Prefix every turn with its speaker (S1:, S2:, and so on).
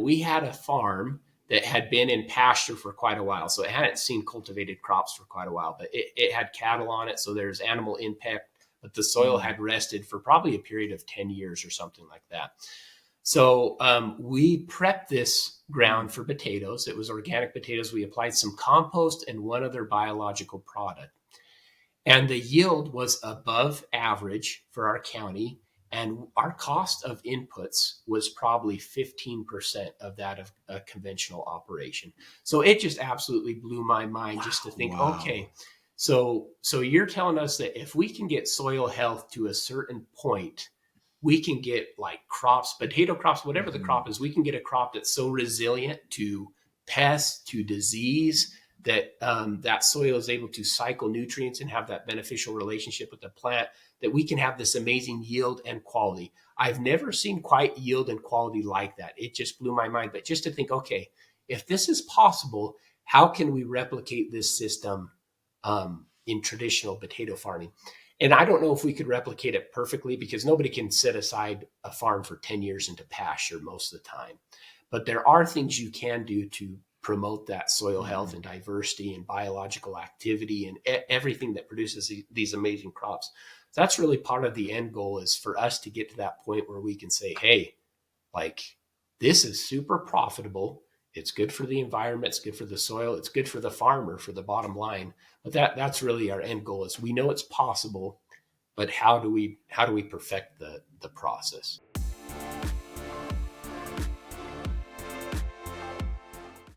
S1: we had a farm that had been in pasture for quite a while. So it hadn't seen cultivated crops for quite a while, but it had cattle on it. So there's animal impact, but the soil had rested for probably a period of 10 years or something like that. So we prepped this ground for potatoes. It was organic potatoes. We applied some compost and one other biological product. And the yield was above average for our county. And our cost of inputs was probably 15% of that of a conventional operation. So it just absolutely blew my mind just to think, okay, so you're telling us that if we can get soil health to a certain point, we can get like crops, potato crops, whatever the crop is, we can get a crop that's so resilient to pests, to disease, that that soil is able to cycle nutrients and have that beneficial relationship with the plant, that we can have this amazing yield and quality. I've never seen quite yield and quality like that. It just blew my mind. But just to think, okay, if this is possible, how can we replicate this system in traditional potato farming? And I don't know if we could replicate it perfectly, because nobody can set aside a farm for 10 years into pasture most of the time. But there are things you can do to promote that soil health and diversity and biological activity and everything that produces these amazing crops. So that's really part of the end goal, is for us to get to that point where we can say, hey, like, this is super profitable. It's good for the environment. It's good for the soil. It's good for the farmer, for the bottom line. But that's really our end goal, is we know it's possible, but how do we perfect the process?